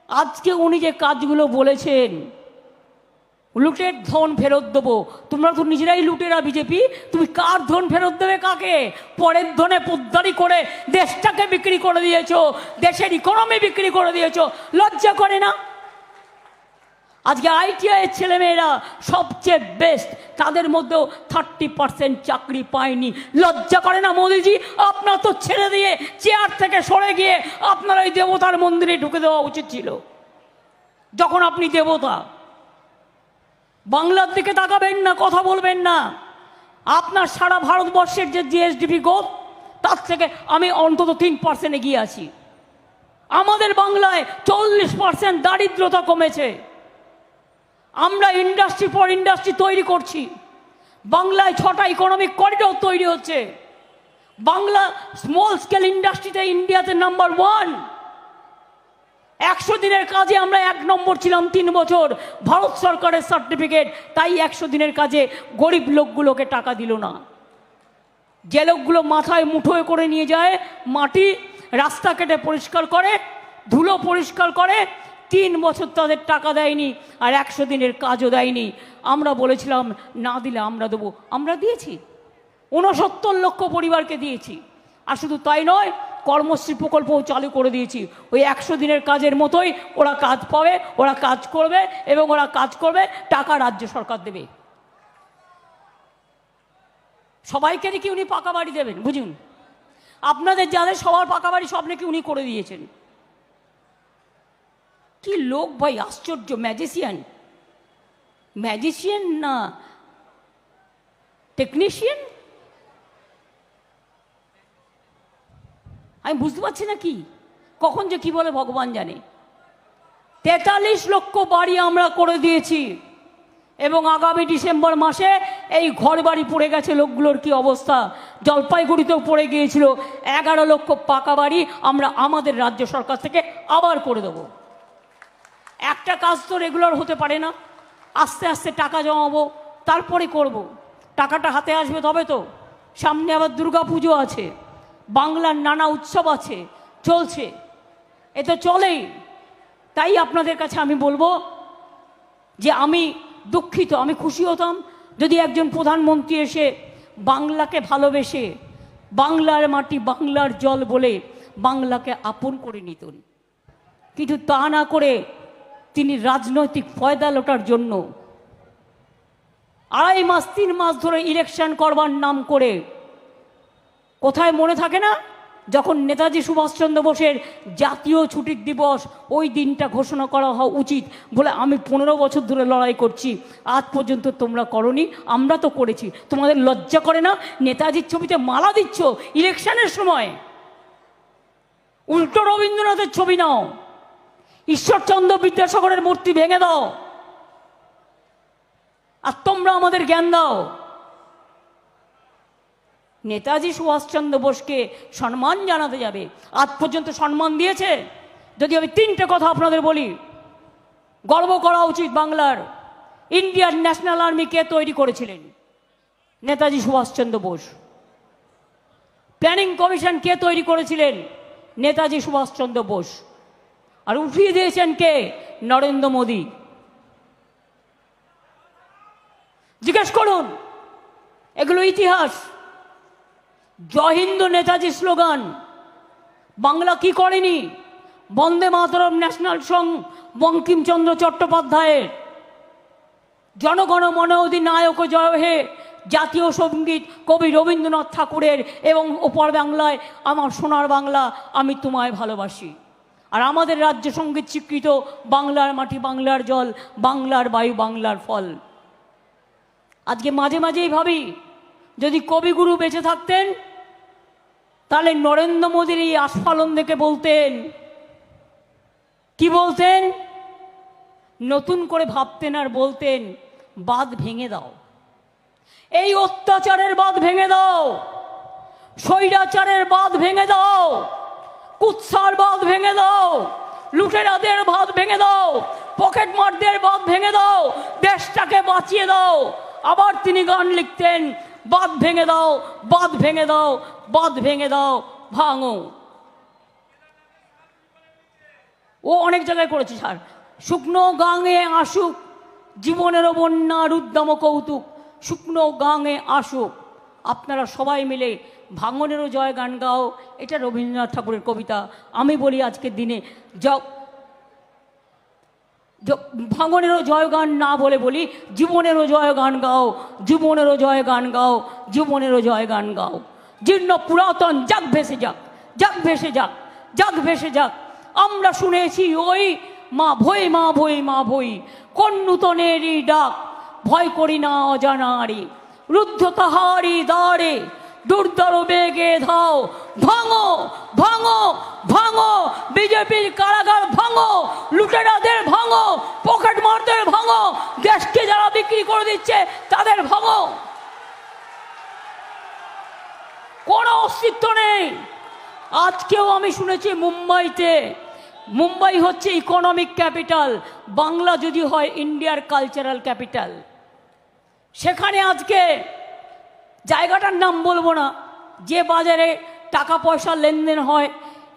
আজকে উনি যে কাজগুলো বলেছেন, লুটের ধন ফেরত দেবো, তোমরা তো নিজেরাই লুটেরা বিজেপি, তুমি কার ধন ফেরত দেবে কাকে? পরের ধনে পোদ্দারি করে দেশটাকে বিক্রি করে দিয়েছো, দেশের ইকোনমি বিক্রি করে দিয়েছো, লজ্জা করে না? আজকে ITI এর ছেলেমেয়েরা সবচেয়ে বেস্ট, তাদের মধ্যেও 30% চাকরি পায়নি। লজ্জা করে না মোদিজি? আপনার তো ছেড়ে দিয়ে চেয়ার থেকে সরে গিয়ে আপনার ওই দেবতার মন্দিরে ঢুকে দেওয়া উচিত ছিল, যখন আপনি দেবতা। বাংলার দিকে তাকাবেন না, কথা বলবেন না। আপনার সারা ভারতবর্ষের যে GSDP গ্রোথ, তার থেকে আমি অন্তত 3% এগিয়ে আছি। আমাদের বাংলায় 40% দারিদ্রতা কমেছে। আমরা ইন্ডাস্ট্রি ফর ইন্ডাস্ট্রি তৈরি করছি। বাংলায় 6টা ইকোনমিক করিডোর তৈরি হচ্ছে। বাংলা স্মল স্কেল ইন্ডাস্ট্রিতে ইন্ডিয়াতে নাম্বার 1। 100 দিনের কাজে আমরা 1 নম্বর ছিলাম 3 বছর, ভারত সরকারের সার্টিফিকেট। তাই 100 দিনের কাজে গরিব লোকগুলোকে টাকা দিল না। যে লোকগুলো মাথায় মুঠোয় করে নিয়ে যায় মাটি, রাস্তা কেটে পরিষ্কার করে, ধুলো পরিষ্কার করে, 3 বছর তাদের টাকা দেয়নি, আর 100 দিনের কাজও দেয়নি। আমরা বলেছিলাম না দিলে আমরা দেবো, আমরা দিয়েছি। 69 লক্ষ পরিবারকে দিয়েছি। আর শুধু তাই নয়, কর্মশ্রী প্রকল্পও চালু করে দিয়েছি। ওই 100 দিনের কাজের মতোই ওরা কাজ পাবে, ওরা কাজ করবে, এবং ওরা কাজ করবে, টাকা রাজ্য সরকার দেবে। সবাইকে নাকি উনি পাকা বাড়ি দেবেন, বুঝুন। আপনাদের যাদের সবার পাকা বাড়ি, সব নাকি উনি করে দিয়েছেন। কি লোক ভাই, আশ্চর্য! ম্যাজিশিয়ান, ম্যাজিশিয়ান না টেকনিশিয়ান, আমি বুঝতে পারছি না কি, কখন যে কি বলে ভগবান জানে। 43 লক্ষ বাড়ি আমরা করে দিয়েছি, এবং আগামী ডিসেম্বর মাসে এই ঘর বাড়ি পড়ে গেছে লোকগুলোর কি অবস্থা। জলপাইগুড়িতেও পড়ে গিয়েছিল। 11 লক্ষ পাকা বাড়ি আমরা আমাদের রাজ্য সরকার থেকে আবার করে দেবো। একটা কাজ তো রেগুলার হতে পারে না, আস্তে আস্তে টাকা জমাবো, তারপরে করব। টাকাটা হাতে আসবে তবে তো। সামনে আবার দুর্গা পুজো আছে, বাংলার নানা উৎসব আছে, চলছে, এ তো চলেই। তাই আপনাদের কাছে আমি বলবো যে আমি দুঃখিত, আমি খুশি হতাম যদি একজন প্রধানমন্ত্রী এসে বাংলাকে ভালোবেসে, বাংলার মাটি বাংলার জল বলে বাংলাকে আপন করে নিতেন। কিন্তু তা না করে তিনি রাজনৈতিক ফয়দা লোটার জন্য 2.5 মাস 3 মাস ধরে ইলেকশন করবার নাম করে, কোথায় মনে থাকে না, যখন নেতাজি সুভাষচন্দ্র বোসের জাতীয় ছুটির দিবস, ওই দিনটা ঘোষণা করা হওয়া উচিত বলে আমি 15 বছর ধরে লড়াই করছি, আজ পর্যন্ত তোমরা করনি, আমরা তো করেছি। তোমাদের লজ্জা করে না? নেতাজির ছবিতে মালা দিচ্ছ ইলেকশনের সময়। উল্টো রবীন্দ্রনাথের ছবি নাও, ঈশ্বরচন্দ্র বিদ্যাসাগরের মূর্তি ভেঙে দাও, আর তোমরা আমাদের জ্ঞান দাও। নেতাজি সুভাষচন্দ্র বোসকে সম্মান জানাতে যাবে, আজ পর্যন্ত সম্মান দিয়েছে? যদি আমি 3টে কথা আপনাদের বলি, গর্ব করা উচিত বাংলার। ইন্ডিয়ান ন্যাশনাল আর্মি কে তৈরি করেছিলেন? নেতাজি সুভাষচন্দ্র বোস। প্ল্যানিং কমিশন কে তৈরি করেছিলেন? নেতাজি সুভাষচন্দ্র বোস। আর উঠিয়ে দিয়েছেন কে? নরেন্দ্র মোদী। জিজ্ঞেস করুন, এগুলো ইতিহাস। জয় হিন্দ নেতাজি স্লোগান, বাংলা কি করেনি? বন্দে মাতরম ন্যাশনাল সং বঙ্কিমচন্দ্র চট্টোপাধ্যায়ের, জনগণ মন অধিনায়ক জয় হে জাতীয় সঙ্গীত কবি রবীন্দ্রনাথ ঠাকুরের, এবং ওপর বাংলায় আমার সোনার বাংলা আমি তোমায় ভালোবাসি। আর আমাদের রাজ্য সঙ্গীত স্বীকৃত বাংলার মাটি বাংলার জল, বাংলার বায়ু বাংলার ফল। আজকে মাঝে মাঝেই ভাবি, যদি কবিগুরু বেঁচে থাকতেন তাহলে নরেন্দ্র মোদীর এই আস্ফালন দেখে বলতেন, কি বলতেন? নতুন করে ভাবতেন আর বলতেন, বাঁধ ভেঙে দাও, এই অত্যাচারের বাঁধ ভেঙে দাও, স্বৈরাচারের বাঁধ ভেঙে দাও, কুৎসার বাঁধ ভেঙে দাও, লুটেরাদের বাঁধ ভেঙে দাও, পকেট মারদের বাঁধ ভেঙে দাও, দেশটাকে বাঁচিয়ে দাও। আবার তিনি গান লিখতেন, বাঁধ ভেঙে দাও, বাঁধ ভেঙে দাও, বাঁধ ভেঙে দাও, ভাঙো। ও অনেক জায়গায় করেছে স্যার। শুকনো গাঙে আসুক জীবনেরও বন্যার উদ্যম কৌতুক, শুকনো গাঙে আসুক। আপনারা সবাই মিলে ভাঙনেরও জয় গান গাও, এটা রবীন্দ্রনাথ ঠাকুরের কবিতা। আমি বলি আজকের দিনে ভাঙনেরও জয় গান না বলে বলি জীবনেরও জয় গান গাও, জীবনেরও জয় গান গাও, জীবনেরও জয় গান গাও। জীর্ণ পুরাতন যাক ভেসে যাক, যাক ভেসে যাক, যাক ভেসে যাক। আমরা শুনেছি ওই মা ভই, মা ভই, মা ভই, কোন নূতনেরই ডাক, ভয় করি না অজানারে, রুদ্ধ তাহারি দ্বারে, দুর্দর বেগে ধাও, ভাঙো ভাঙো ভাঙো, বিজেপির কারাগার ভাঙো, লুটেরাদের ভাঙো, পকেট মারদের ভাঙো, দেশকে যারা বিক্রি করে দিচ্ছে তাদের ভাঙো। কোনো অস্তিত্ব নেই। আজকেও আমি শুনেছি মুম্বাই হচ্ছে ইকোনমিক ক্যাপিটাল, বাংলা যদি হয় ইন্ডিয়ার কালচারাল ক্যাপিটাল। সেখানে আজকে জায়গাটার নাম বলবো না, যে বাজারে টাকা পয়সা লেনদেন হয়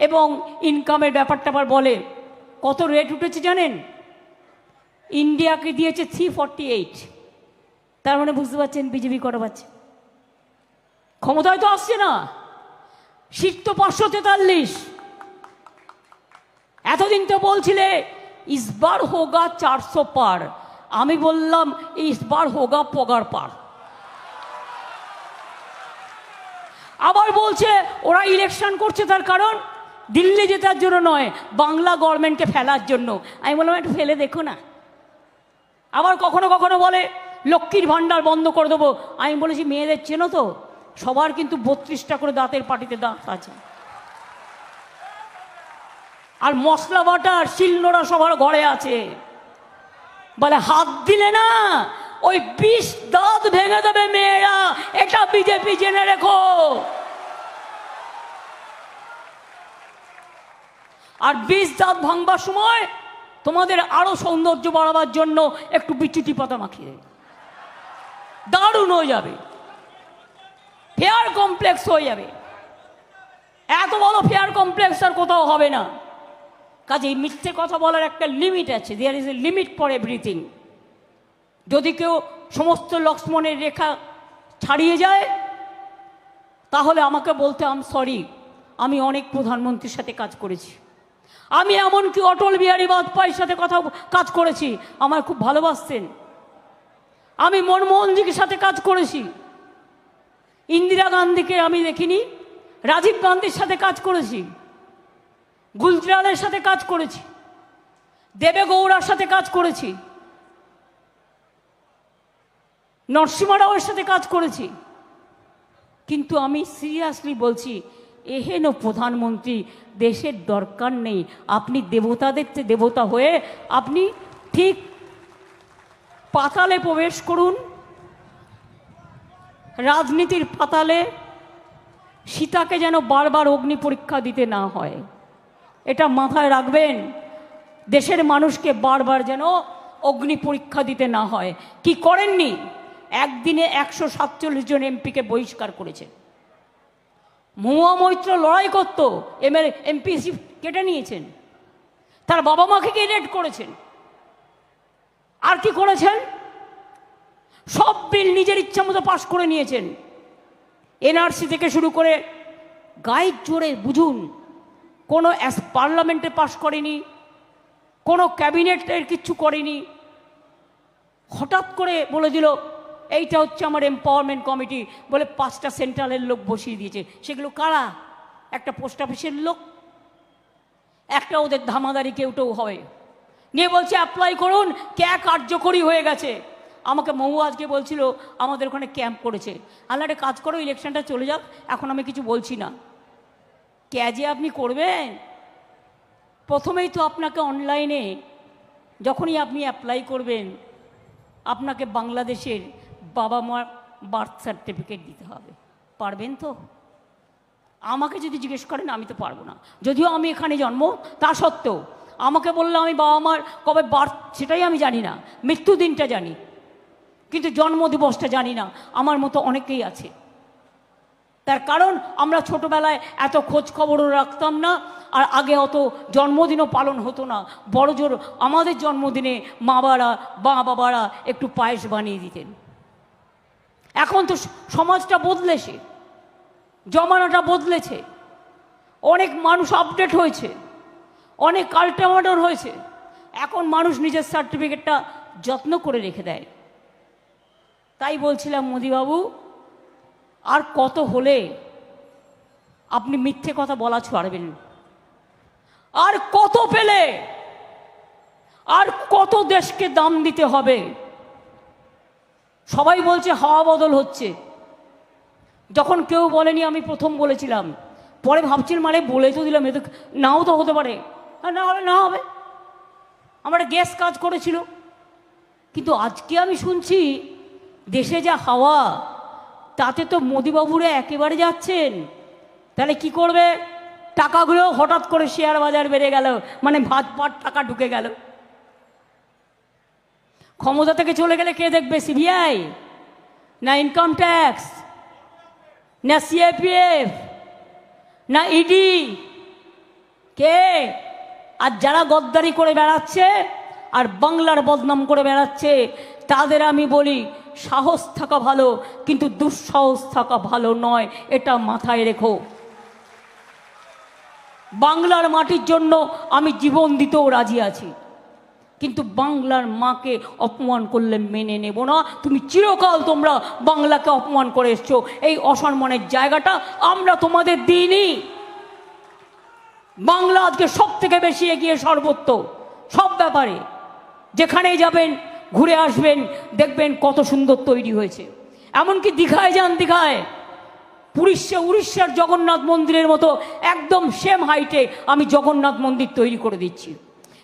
এবং ইনকামের ব্যাপারটা আবার বলে, কত রেট উঠেছে জানেন? ইন্ডিয়াকে দিয়েছে 348। তার মানে বুঝতে পারছেন বিজেপি কটা পাচ্ছে। ক্ষমতায় তো আসছে না, সিট তো 543। এতদিন তো বলছিলে ইসবার হোগা 400 পার, আমি বললাম ইসবার হোগা পগার পার। আবার বলছে ওরা ইলেকশন করছে তার কারণ দিল্লি জেতার জন্য নয়, বাংলা গভর্নমেন্টকে ফেলার জন্য। আমি বললাম একটু ফেলে দেখো না। আবার কখনো কখনো বলে লক্ষ্মীর ভাণ্ডার বন্ধ করে দেবো। আমি বলেছি মেয়েদের চেনো তো, সবার কিন্তু 32টা করে দাঁতের পাটিতে দাঁত আছে। আর মশলা বাটার শিলনোড়া সবার ঘরে আছে। বলে হাত দিলে না ওই 20 দাঁত ভেঙে দেবে মেয়েরা, এটা বিজেপি জেনে রেখো। আর 20 দাঁত ভাঙবার সময় তোমাদের আরো সৌন্দর্য বাড়াবার জন্য একটু বিচুটি পাতা মাখিয়ে দেবে, দারুণ হয়ে যাবে, ফেয়ার কমপ্লেক্স হয়ে যাবে। এত বড় ফেয়ার কমপ্লেক্স আর কোথাও হবে না। কাজেই মিথ্যে কথা বলার একটা লিমিট আছে, there is a limit for everything. যদি কেউ সমস্ত লক্ষ্মণের রেখা ছাড়িয়ে যায় তাহলে আমাকে বলতে আম সরি। আমি অনেক প্রধানমন্ত্রীর সাথে কাজ করেছি, আমি এমনকি অটল বিহারী বাজপেয়ীর সাথে কাজ করেছি, আমার খুব ভালোবাসতেন। আমি মনমোহনজির সাথে কাজ করেছি, ইন্দিরা গান্ধীকে আমি দেখিনি, রাজীব গান্ধীর সাথে কাজ করেছি, গুলজারের সাথে কাজ করেছি, দেবে গৌড়ার সাথে কাজ করেছি, নরসিংহ রাওয়ের সাথে কাজ করেছি। কিন্তু আমি সিরিয়াসলি বলছি, এহেন প্রধানমন্ত্রী দেশের দরকার নেই। আপনি দেবতাদের চেয়ে দেবতা হয়ে আপনি ঠিক পাতালে প্রবেশ করুন, রাজনীতির পাতালে। সীতাকে যেন বারবার অগ্নি পরীক্ষা দিতে না হয়, এটা মাথায় রাখবেন। দেশের মানুষকে বারবার যেন অগ্নি পরীক্ষা দিতে না হয়। কি করেননি? একদিনে 147 জন এমপিকে বহিষ্কার করেছে। মহুয়া মৈত্র লড়াই করতো, এমপি কেটে নিয়েছেন। তার বাবা মাকে ইলেক্ট করেছেন। আর কি করেছেন? সব বিল নিজের ইচ্ছা মতো পাশ করে নিয়েছেন। এনআরসি থেকে শুরু করে গাইড জোরে বুঝুন, কোনো পার্লামেন্টে পাশ করেনি, কোনো ক্যাবিনেটের কিচ্ছু করেনি। হঠাৎ করে বলে দিল এইটা হচ্ছে আমার এম্পাওয়ারমেন্ট কমিটি, বলে 5টা সেন্ট্রালের লোক বসিয়ে দিয়েছে। সেগুলো কারা? একটা পোস্ট অফিসের লোক, একটা ওদের ধামাদারি কেউটেও হয়। নিয়ে বলছে অ্যাপ্লাই করুন, কার্যকরী হয়ে গেছে। আমাকে মহু আজকে বলছিল আমাদের ওখানে ক্যাম্প করেছে। আল্লাহ একটা কাজ করো, ইলেকশনটা চলে যাক, এখন আমি কিছু বলছি না। যে আপনি করবেন, প্রথমেই তো আপনাকে অনলাইনে যখনই আপনি অ্যাপ্লাই করবেন আপনাকে বাংলাদেশের বাবা মার বার্থ সার্টিফিকেট দিতে হবে। পারবেন তো? আমাকে যদি জিজ্ঞেস করেন আমি তো পারবো না, যদিও আমি এখানে জন্ম, তা সত্ত্বেও আমাকে বললে আমি বাবা মার কবে বার্থ সেটাই আমি জানি না, মৃত্যুদিনটা জানি, কিন্তু জন্মদিবসটা জানি না। আমার মতো অনেকেই আছে। তার কারণ আমরা ছোটবেলায় এত খোঁজ খবরও রাখতাম না, আর আগে অত জন্মদিনও পালন হতো না। বড় জোর আমাদের জন্মদিনে মা বাবারা একটু পায়েস বানিয়ে দিতেন। এখন তো সমাজটা বদলেছে, জমানাটা বদলেছে, অনেক মানুষ আপডেট হয়েছে, অনেক কালটামাডার হয়েছে। এখন মানুষ নিজের সার্টিফিকেটটা যত্ন করে রেখে দেয়। তাই বলছিলাম মোদিবাবু, আর কত হলে আপনি মিথ্যে কথা বলা ছাড়বেন? আর কত পেলে, আর কত দেশকে দাম দিতে হবে? সবাই বলছে হাওয়া বদল হচ্ছে। যখন কেউ বলেনি আমি প্রথম বলেছিলাম, পরে ভাবছিলাম মানে বলে তো দিলাম, এ তো নাও তো হতে পারে, না হবে না হবে, আমার গ্যাস কাজ করেছিল। কিন্তু আজকে আমি শুনছি দেশে যা হাওয়া, তাতে তো মোদিবাবুরা একেবারে যাচ্ছেন। তাহলে কি করবে? টাকাগুলো হঠাৎ করে শেয়ার বাজার বেড়ে গেল, মানে ভাত পাট টাকা ঢুকে গেল। ক্ষমতা থেকে চলে গেলে কে দেখবে? সিবিআই না ইনকাম ট্যাক্স না সিএপিএফ না ইডি? কে? আর যারা গদ্দারি করে বেড়াচ্ছে আর বাংলার বদনাম করে বেড়াচ্ছে, তাদের আমি বলি সাহস থাকা ভালো, কিন্তু দুঃসাহস থাকা ভালো নয়, এটা মাথায় রেখো। বাংলার মাটির জন্য আমি জীবন দিতেও রাজি আছি, কিন্তু বাংলার মাকে অপমান করলে মেনে নেব না। তুমি চিরকাল তোমরা বাংলাকে অপমান করে এসছো, এই অসম্মানের জায়গাটা আমরা তোমাদের দিইনি। বাংলা আজকে সব থেকে বেশি এগিয়ে, সর্বত্র সব ব্যাপারে। যেখানেই যাবেন ঘুরে আসবেন, দেখবেন কত সুন্দর তৈরি হয়েছে। এমনকি দীঘায় যান, দীঘায় উড়িষ্যার জগন্নাথ মন্দিরের মতো একদম সেম হাইটে আমি জগন্নাথ মন্দির তৈরি করে দিচ্ছি,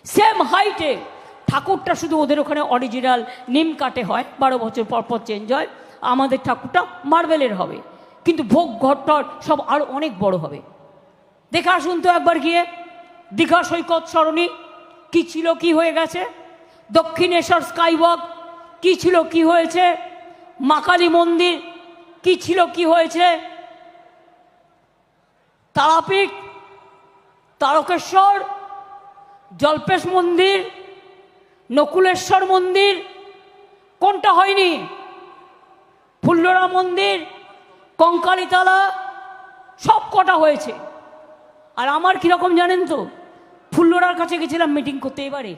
সেম হাইটে। ঠাকুরটা শুধু ওদের ওখানে অরিজিনাল নিম কাঠে হয়, 12 বছর পর পর চেঞ্জ হয়। আমাদের ঠাকুরটা মার্বেলের হবে, কিন্তু ভোগ ঘরটর সব আরও অনেক বড় হবে। দেখে আসুন তো একবার গিয়ে। দীঘা সৈকত সরণি কি ছিল, কি হয়ে গেছে? দক্ষিণেশ্বর স্কাইওয়াক কি ছিল, কি হয়েছে? মা কালী মন্দির কি ছিল, কি হয়েছে? তারাপীঠ, তারকেশ্বর, জল্পেশ মন্দির, নকুলেশ্বর মন্দির, কোনটা হয়নি? ফুল্লরা মন্দির, কঙ্কালীতলা, সব কটা হয়েছে। আর আমার কীরকম জানেন তো? ফুল্লরার কাছে গেছিলাম মিটিং করতে, এবারে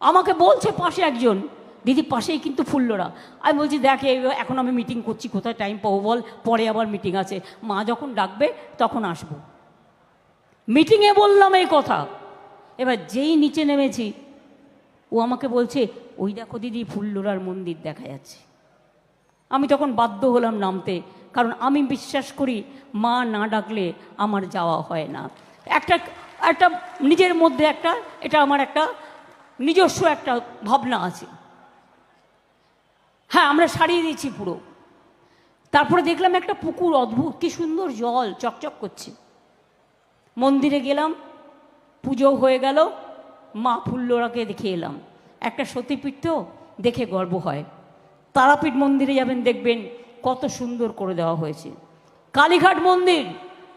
আমাকে বলছে পাশে একজন, দিদি পাশেই কিন্তু ফুল্লরা। আমি বলছি দেখে এখন আমি মিটিং করছি, কোথায় টাইম পাবো বল, পরে আবার মিটিং আছে, মা যখন ডাকবে তখন আসবো। মিটিংয়ে বললাম এই কথা। এবার যেই নিচে নেমেছি, ও আমাকে বলছে ওই দেখো দিদি ফুল্লরার মন্দির দেখা যাচ্ছে। আমি তখন বাধ্য হলাম নামতে, কারণ আমি বিশ্বাস করি মা না ডাকলে আমার যাওয়া হয় না। একটা নিজের মধ্যে এটা আমার একটা নিজস্ব একটা ভাবনা আছে। হ্যাঁ, আমরা সারিয়ে দিয়েছি পুরো। তারপরে দেখলাম একটা পুকুর, অদ্ভুত কি সুন্দর জল চকচক করছে। মন্দিরে গেলাম, পুজো হয়ে গেল, মা ফুল্লরাকে দেখে এলাম। একটা সতীপীঠ তো, দেখে গর্ব হয়। তারাপীঠ মন্দিরে যাবেন, দেখবেন কত সুন্দর করে দেওয়া হয়েছে। কালীঘাট মন্দির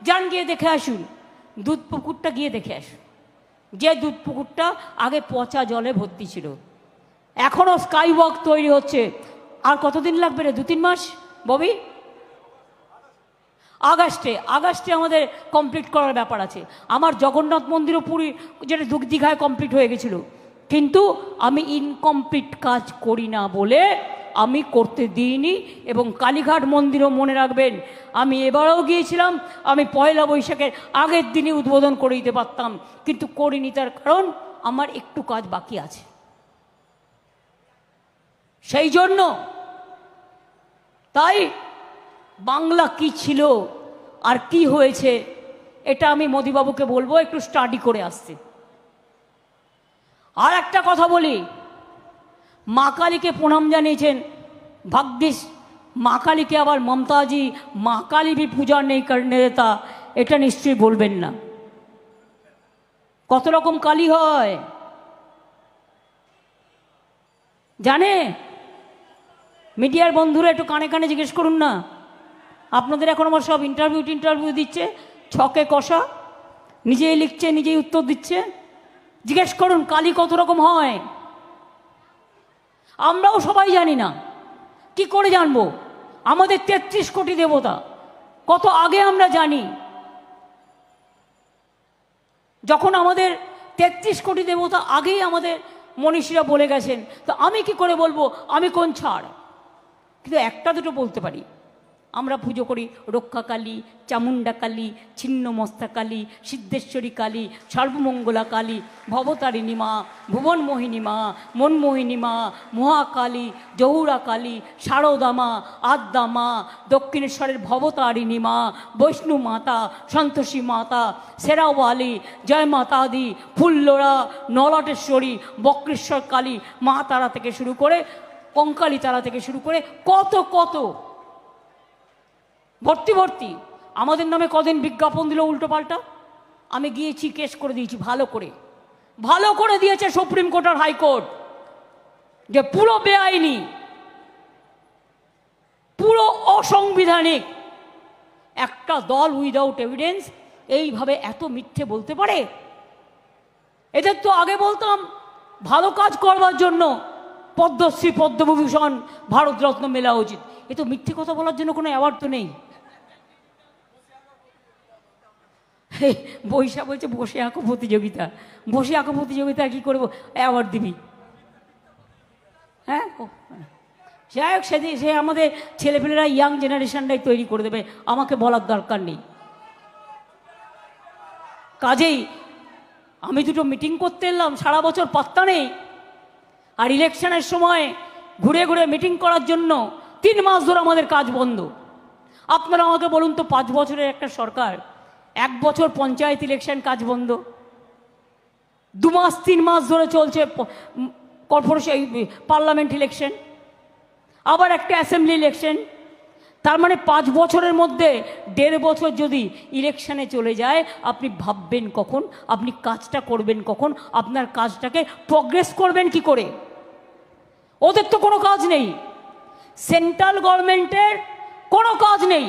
যান, গিয়ে দেখে আসুন। দুধ পুকুরটা গিয়ে দেখে আসুন, যে দুধ পুকুরটা আগে পচা জলে ভর্তি ছিল। এখনও স্কাইওয়াক তৈরি হচ্ছে। আর কতদিন লাগবে রে? 2-3 মাস ববি? আগস্টে আমাদের কমপ্লিট করার ব্যাপার আছে। আমার জগন্নাথ মন্দিরও পুরী, যেটা দীঘায় কমপ্লিট হয়ে গেছিল, কিন্তু আমি ইনকমপ্লিট কাজ করি না বলে আমি করতে দিইনি। এবং কালীঘাট মন্দিরও মনে রাখবেন, আমি এবারেও গিয়েছিলাম, আমি পয়লা বৈশাখের আগের দিনই উদ্বোধন করে দিতে পারতাম, কিন্তু করিনি। তার কারণ আমার একটু কাজ বাকি আছে। সেই জন্য তাই বাংলা কি ছিল আর কি হয়েছে, এটা আমি মোদিবাবুকে বলবো একটু স্টাডি করে আসতে। আর একটা কথা বলি, মা কালীকে প্রণাম জানিয়েছেন, ভাগ্যিস মা কালীকে আবার মমতাজি মা কালী भी पूजा नहीं करने देता, এটা নিশ্চয়ই বলবেন না। কত রকম কালী হয় জানে? মিডিয়ার বন্ধুরা একটু কানে কানে জিজ্ঞেস করুন না, আপনাদের এখন আমার সব ইন্টারভিউ দিচ্ছে, ছকে কষা, নিজেই লিখছে, নিজেই উত্তর দিচ্ছে। জিজ্ঞেস করুন কালী কত রকম হয়, আমরাও সবাই জানি না, কি করে জানবো? আমাদের 33 কোটি দেবতা, কত আগে আমরা জানি। যখন আমাদের 33 কোটি দেবতা আগেই আমাদের মনীষীরা বলে গেছেন, তো আমি কি করে বলবো আমি কোন ছাড়? কিন্তু একটা দুটো বলতে পারি। আমরা পুজো করি রক্ষাকালী, চামুণ্ডা কালী, ছিন্নমস্তা কালী, সিদ্ধেশ্বরী কালী, সর্বমঙ্গলা কালী, ভবতারিণী মা, ভুবনমোহিনী মা, মনমোহিনী মা, মহাকালী, জহুরা কালী, শারদা মা, আদ্যা মা, দক্ষিণেশ্বরের ভবতারিণী মা, বৈষ্ণু মাতা, সন্তোষী মাতা, সেরাওয়ালি, জয় মাতাদি, ফুল্লরা, নলাটেশ্বরী, বক্রেশ্বর কালী, মা তারা থেকে শুরু করে, কঙ্কালী তারা থেকে শুরু করে কত কত ভর্তি ভর্তি। আমাদের নামে কদিন বিজ্ঞাপন দিল উল্টো পাল্টা, আমি গিয়েছি কেস করে দিয়েছি, ভালো করে দিয়েছে সুপ্রিম কোর্ট আর হাইকোর্ট, যে পুরো বেআইনি, পুরো অসাংবিধানিক একটা দল উইদাউট এভিডেন্স এইভাবে এত মিথ্যে বলতে পারে। এদের তো আগে বলতাম ভালো কাজ করবার জন্য পদ্মশ্রী, পদ্মবিভূষণ, ভারতরত্ন মেলা উচিত। এ তো মিথ্যে কথা বলার জন্য কোনো অ্যাওয়ার্ড তো নেই। বৈশাখ বলছে বসে আঁকো প্রতিযোগিতা, বসে আঁকো প্রতিযোগিতা কি করবো, অ্যাওয়ার্ড দিবি? হ্যাঁ, যাই হোক, সে আমাদের ছেলেপেলেরা ইয়াং জেনারেশনটাই তৈরি করে দেবে, আমাকে বলার দরকার নেই। কাজেই আমি দুটো মিটিং করতে এলাম, সারা বছর পাত্তা নেই, আর ইলেকশনের সময় ঘুরে ঘুরে মিটিং করার জন্য 3 মাস ধরে আমাদের কাজ বন্ধ। আপনারা আমাকে বলুন তো, 5 বছরের একটা সরকার, 1 বছর পঞ্চায়েত ইলেকশন কাজ বন্ধ, 2 মাস 3 মাস ধরে চলছে কর্পোরেশন পার্লামেন্ট ইলেকশন, আবার একটা অ্যাসেম্বলি ইলেকশন। তার মানে 5 বছরের মধ্যে 1.5 বছর যদি ইলেকশনে চলে যায়, আপনি ভাববেন কখন, আপনি কাজটা করবেন কখন, আপনার কাজটাকে প্রগ্রেস করবেন কি করে? ওদের তো কোনো কাজ নেই, সেন্ট্রাল গভর্নমেন্টের কোনো কাজ নেই,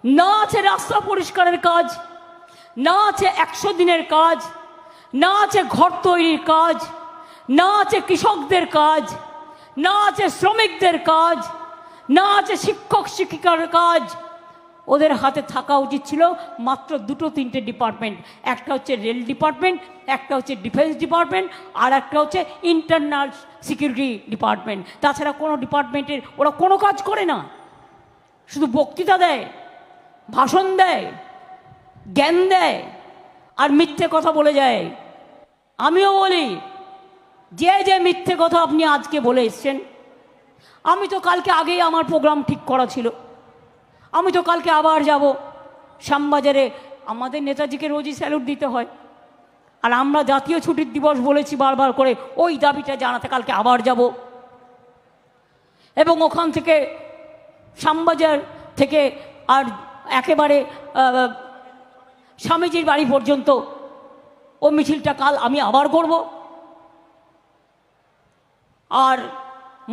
না আছে রাস্তা পরিষ্কারের কাজ, না আছে 100 দিনের কাজ, না আছে ঘর তৈরির কাজ, না আছে কৃষকদের কাজ, না আছে শ্রমিকদের কাজ, না আছে শিক্ষক শিক্ষিকার কাজ। ওদের হাতে থাকা উচিত ছিল মাত্র 2-3টে ডিপার্টমেন্ট, একটা হচ্ছে রেল ডিপার্টমেন্ট, একটা হচ্ছে ডিফেন্স ডিপার্টমেন্ট, আর একটা হচ্ছে ইন্টারনাল সিকিউরিটি ডিপার্টমেন্ট। তাছাড়া কোনো ডিপার্টমেন্টের ওরা কোনো কাজ করে না, শুধু বক্তৃতা দেয়, ভাষণ দেয়, জ্ঞান দেয়, আর মিথ্যে কথা বলে যায়। আমিও বলি, যে মিথ্যে কথা আপনি আজকে বলে এসছেন, আমি তো কালকে আগেই আমার প্রোগ্রাম ঠিক করা ছিল, আমি তো কালকে আবার যাব শ্যামবাজারে। আমাদের নেতাজিকে রোজই স্যালুট দিতে হয়, আর আমরা জাতীয় ছুটির দিবস বলেছি বারবার করে, ওই দাবিটা জানাতে কালকে আবার যাব। এবং ওখান থেকে শ্যামবাজার থেকে আর একেবারে স্বামীজির বাড়ি পর্যন্ত ও মিছিলটা কাল আমি আবার করব। আর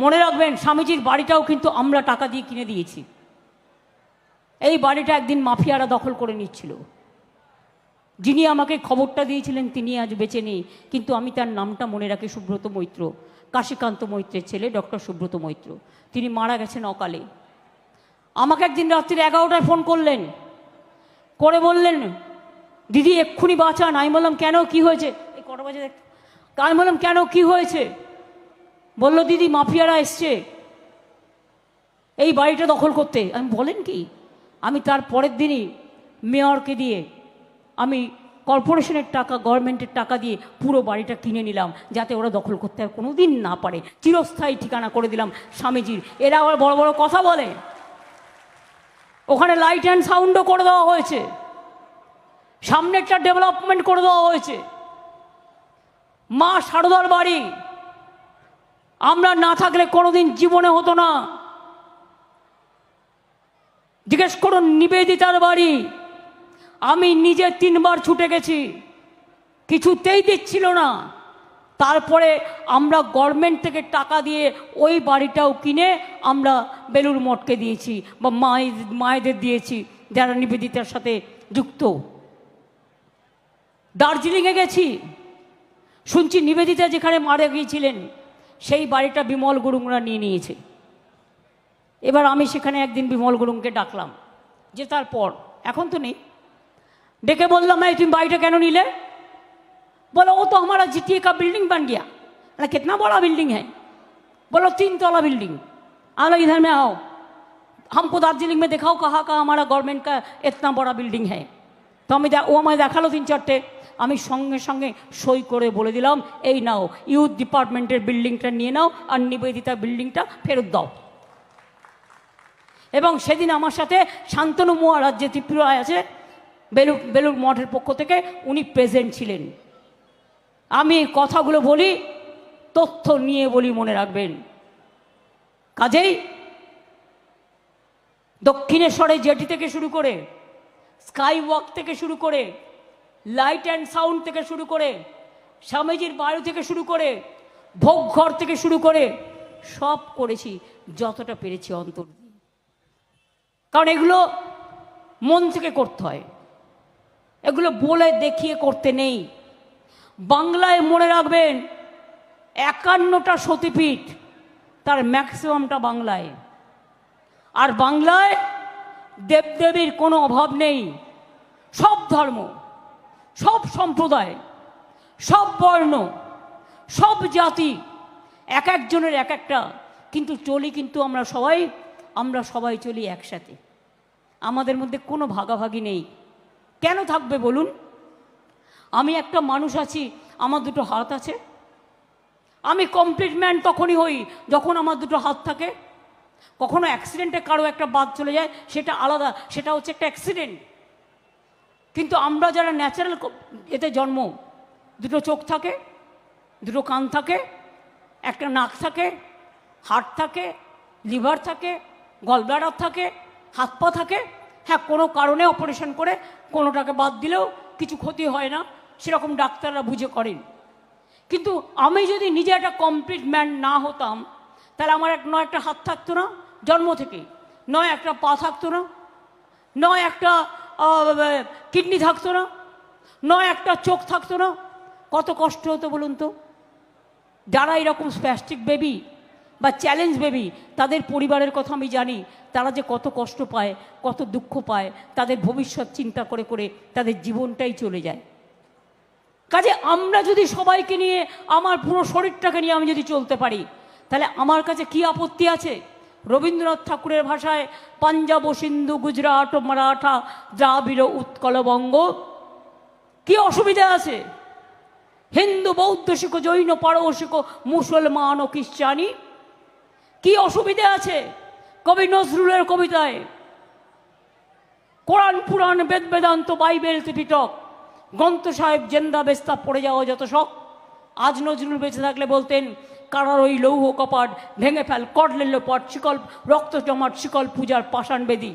মনে রাখবেন, স্বামীজির বাড়িটাও কিন্তু আমরা টাকা দিয়ে কিনে দিয়েছি। এই বাড়িটা একদিন মাফিয়ারা দখল করে নিচ্ছিল, যিনি আমাকে খবরটা দিয়েছিলেন তিনি আজ বেঁচে নেই, কিন্তু আমি তার নামটা মনে রাখি, সুব্রত মৈত্র, কাশীকান্ত মৈত্রের ছেলে ডক্টর সুব্রত মৈত্র। তিনি মারা গেছেন অকালে। আমাকে একদিন রাত্রি 11টায় ফোন করলেন, করে বললেন দিদি এক্ষুনি বাঁচান। আমি বললাম কেন, কি হয়েছে? এই কটা বাজে দেখ। আমি বললাম কেন, কি হয়েছে? বললো দিদি মাফিয়ারা এসছে এই বাড়িটা দখল করতে। আমি বলেন কি? আমি তার পরের দিনই মেয়রকে দিয়ে আমি কর্পোরেশনের টাকা, গভর্নমেন্টের টাকা দিয়ে পুরো বাড়িটা কিনে নিলাম, যাতে ওরা দখল করতে আর কোনো দিন না পারে। চিরস্থায়ী ঠিকানা করে দিলাম স্বামীজির। এরা আবার বড় বড় কথা বলে। ওখানে লাইট অ্যান্ড সাউন্ডও করে দেওয়া হয়েছে, সামনেরটা ডেভেলপমেন্ট করে দেওয়া হয়েছে। মা শারদার বাড়ি আমরা না থাকলে কোনোদিন জীবনে হতো না। জিজ্ঞেস করুন নিবেদিতার বাড়ি, আমি নিজে 3 বার ছুটে গেছি, কিছুতেই দিচ্ছিল না। তারপরে আমরা গভর্নমেন্ট থেকে টাকা দিয়ে ওই বাড়িটাও কিনে আমরা বেলুড় মঠকে দিয়েছি বা মায়েদের দিয়েছি যারা নিবেদিতার সাথে যুক্ত। দার্জিলিংয়ে গেছি, শুনছি নিবেদিতা যেখানে মারা গিয়েছিলেন সেই বাড়িটা বিমল গুরুংরা নিয়ে নিয়েছে। এবার আমি সেখানে একদিন বিমল গুরুংকে ডাকলাম, যে তারপর এখন তো নেই, ডেকে বললাম, এই তুমি বাড়িটা কেন নিলে? बोलो वो तो हमारा जीटीए का बिल्डिंग बन गया। अरे कितना बड़ा बिल्डिंग है? बोलो 3 तला बिल्डिंग। आलो इधर में आओ, हमको दार्जिलिंग में दिखाओ कहाँ कहाँ हमारा गवर्नमेंट का इतना बड़ा बिल्डिंग है। तो हमें वो हमें देखालो 3-4টে, আমি সঙ্গে সঙ্গে সই করে বলে দিলাম, এই নাও ইউথ ডিপার্টমেন্টের বিল্ডিংটা নিয়ে নাও আর নিবেদিতা বিল্ডিংটা ফেরত দাও। এবং সেদিন আমার সাথে শান্তনু মহারাজ যে ত্রিপুরায় আছে বেলুড় মঠের পক্ষ থেকে, উনি প্রেজেন্ট ছিলেন। আমি কথাগুলো বলি, তথ্য নিয়ে বলি, মনে রাখবেন। কাজেই দক্ষিণেশ্বরে জেটি থেকে শুরু করে, স্কাই ওয়াক থেকে শুরু করে, লাইট অ্যান্ড সাউন্ড থেকে শুরু করে, স্বামীজির বাড়ি থেকে শুরু করে, ভোগঘর থেকে শুরু করে সব করেছি যতটা পেরেছি অন্তর দিয়ে। কারণ এগুলো মন থেকে করতে হয়, এগুলো বলে দেখিয়ে করতে নেই। বাংলায় মনে রাখবেন 51টা সতীপীঠ, তার ম্যাক্সিমামটা বাংলায়। আর বাংলায় দেবদেবীর কোনো অভাব নেই। সব ধর্ম, সব সম্প্রদায়, সব বর্ণ, সব জাতি, এক একজনের এক একটা, কিন্তু চলি কিন্তু আমরা সবাই চলি একসাথে। আমাদের মধ্যে কোনো ভাগাভাগি নেই। কেন থাকবে বলুন? আমি একটা মানুষ আছি, আমার 2টো হাত আছে। আমি কমপ্লিট ম্যান তখনই হই যখন আমার 2টো হাত থাকে। কখনো অ্যাক্সিডেন্টে কারো একটা বাদ চলে যায়, সেটা আলাদা, সেটা হচ্ছে একটা অ্যাক্সিডেন্ট। কিন্তু আমরা যারা ন্যাচারাল এতে জন্ম, 2টো চোখ থাকে, 2টো কান থাকে, একটা নাক থাকে, হার্ট থাকে, লিভার থাকে, গলব্লাডার থাকে, হাত পা থাকে। হ্যাঁ, কোনো কারণে অপারেশন করে কোনোটাকে বাদ দিলেও কিছু ক্ষতি হয় না, সেরকম ডাক্তাররা বুঝে করেন। কিন্তু আমি যদি নিজে একটা কমপ্লিট ম্যান না হতাম, তাহলে আমার নয় একটা হাত থাকতো না জন্ম থেকে, নয় একটা পা থাকতো না, নয় একটা কিডনি থাকতো না, নয় একটা চোখ থাকতো না। কত কষ্ট হতো বলুন তো? যারা এরকম স্প্যাস্টিক বেবি বা চ্যালেঞ্জ বেবি, তাদের পরিবারের কথা আমি জানি, তারা যে কত কষ্ট পায়, কত দুঃখ পায়, তাদের ভবিষ্যৎ চিন্তা করে করে তাদের জীবনটাই চলে যায়। কাজে আমরা যদি সবাইকে নিয়ে, আমার পুরো শরীরটাকে নিয়ে আমি যদি চলতে পারি, তাহলে আমার কাছে কি আপত্তি আছে? রবীন্দ্রনাথ ঠাকুরের ভাষায় পাঞ্জাব, সিন্ধু, গুজরাট, মারাঠা, দ্রাবিড়, উৎকল, বঙ্গ, কি অসুবিধা আছে? হিন্দু, বৌদ্ধ শিখো, জৈন, পারসিক, মুসলমান ও খ্রিস্টানি, কি অসুবিধা আছে? কবি নজরুলের কবিতায় কোরআন, পুরাণ, বেদ, বেদান্ত, বাইবেল, ত্রিপিটক, গ্রন্থ সাহেব, জেন্দা বেস্তা, পড়ে যাওয়া যত শখ। আজ নজরুল বেঁচে থাকলে বলতেন, কারার ওই লৌহ কপাট ভেঙে ফেল, কটলের লোপাট, শিকল রক্ত জমাট, শিকল পূজার পাষাণ বেদি।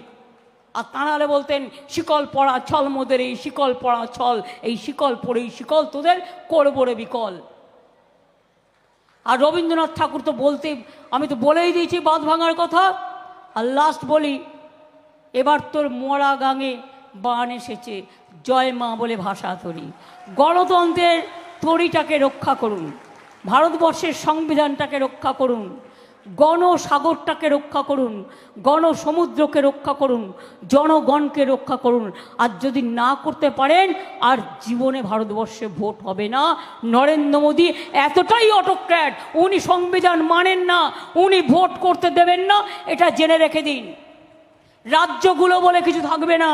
আর তাঁরালে বলতেন, শিকল পড়া ছল মোদের, এই শিকল পড়া ছল, এই শিকল পড়েই শিকল তোদের করবো রে বিকল। আর রবীন্দ্রনাথ ঠাকুর তো বলতে, আমি তো বলেই দিয়েছি বাঁধ ভাঙার কথা। আর লাস্ট বলি, এবার তোর মরা গাঙে বান এসেছে, জয় মা বলে ভাষা তরি। গণতন্ত্রের তরিটাকে রক্ষা করুন, ভারতবর্ষের সংবিধানটাকে রক্ষা করুন, গণসাগরটাকে রক্ষা করুন, গণসমুদ্রকে রক্ষা করুন, জনগণকে রক্ষা করুন। আর যদি না করতে পারেন, আর জীবনে ভারতবর্ষে ভোট হবে না। নরেন্দ্র মোদী এতটাই অটোক্র্যাট, উনি সংবিধান মানেন না, উনি ভোট করতে দেবেন না, এটা জেনে রেখে দিন। রাজ্যগুলো বলে কিছু থাকবে না,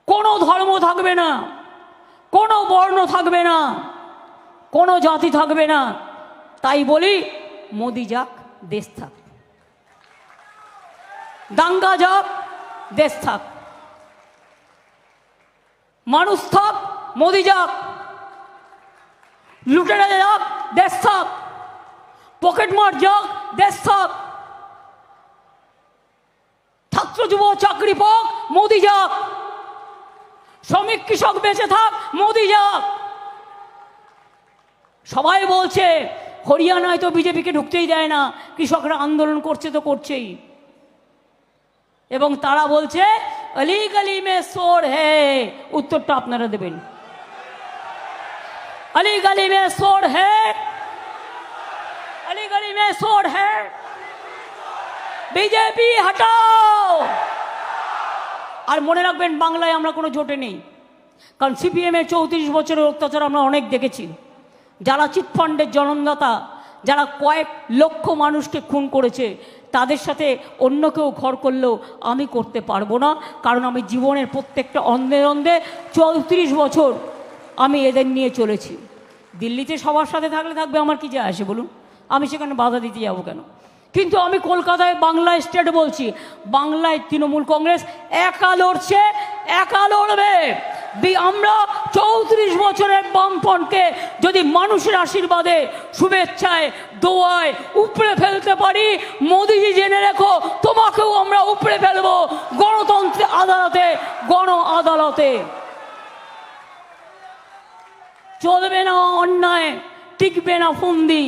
কোনো ধর্ম থাকবে না, কোনো বর্ণ থাকবে না, কোনো জাতি থাকবে না। তাই বলি, মোদি যাক, দেশ থাক। দাঙ্গা যাক, দেশ থাক। মানুষ থাক, মোদি যাক। লুটেরা যাক, দেশ থাক। পকেটমার যাক, দেশ থাক। ছাত্র যুব চাকরি পাক, মোদি যাক। শ্রমিক কৃষক বেঁচে থাক, মোদি যাক। সবাই বলছে হরিয়ানায় তো বিজেপিকে ঢুকতেই দেয় না, কৃষকরা আন্দোলন করছে তো করছেই, এবং তারা বলছে অলি গলি মে সোর হে। উত্তরটা আপনারা দেবেন, অলি গলি মে সোর হে, অলি গলি মে সোর হে, বিজেপি হটাও। আর মনে রাখবেন, বাংলায় আমরা কোনো জোটে নেই, কারণ সিপিএমের 34 বছরের অত্যাচার আমরা অনেক দেখেছি। যারা চিটফান্ডের জনমদাতা, যারা কয়েক লক্ষ মানুষকে খুন করেছে, তাদের সাথে অন্য কেউ ঘর করলেও আমি করতে পারবো না, কারণ আমি জীবনের প্রত্যেকটা অন্ধে অন্ধে 34 বছর আমি এদের নিয়ে চলেছি। দিল্লিতে সবার সাথে থাকলে থাকবে, আমার কি যায় আসে বলুন, আমি সেখানে বাধা দিতে যাবো কেন? কিন্তু আমি কলকাতায় বাংলায় স্টেট বলছি, বাংলায় তৃণমূল কংগ্রেস একা লড়ছে, একা লড়বে। আমরা 34 বছরের বামপন্থকে যদি মানুষের আশীর্বাদে, শুভেচ্ছায়, দোয়ায় উপড়ে ফেলতে পারি, মোদিজি জেনে রেখো, তোমাকেও আমরা উপড়ে ফেলবো গণতন্ত্রের আদালতে, গণ আদালতে। চলবে না অন্যায়, টিকবে না ফন্দি,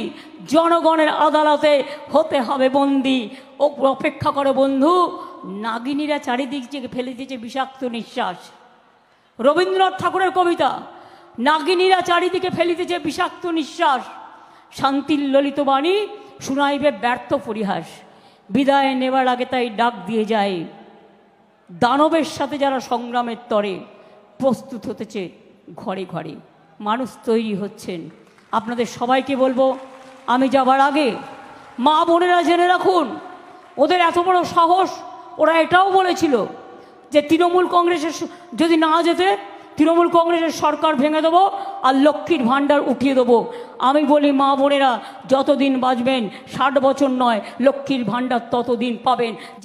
জনগণের আদালতে হতে হবে বন্দি। ও অপেক্ষা করে বন্ধু, নাগিনীরা চারিদিক থেকে ফেলে দিয়েছে বিষাক্ত নিঃশ্বাস। রবীন্দ্রনাথ ঠাকুরের কবিতা, নাগিনীরা চারিদিকে ফেলিতেছে বিষাক্ত নিঃশ্বাস, শান্তির ললিত বাণী শুনাইবে ব্যর্থ পরিহাস। বিদায় নেবার আগে তাই ডাক দিয়ে যায়, দানবের সাথে যারা সংগ্রামের তরে প্রস্তুত হতেছে ঘরে ঘরে। মানুষ তৈরি হচ্ছেন। আপনাদের সবাইকে বলবো, আমি যাবার আগে মা বোনেরা জেনে রাখুন, ওদের এত বড় সাহস, ওরা এটাও বলেছিল যে তৃণমূল কংগ্রেসের যদি না যেতে, তৃণমূল কংগ্রেসের সরকার ভেঙে দেবো আর লক্ষ্মীর ভাণ্ডার উঠিয়ে দেবো। আমি বলি, মা বোনেরা যতদিন বাঁচবেন, 60 বছর নয়, লক্ষ্মীর ভাণ্ডার ততদিন পাবেন।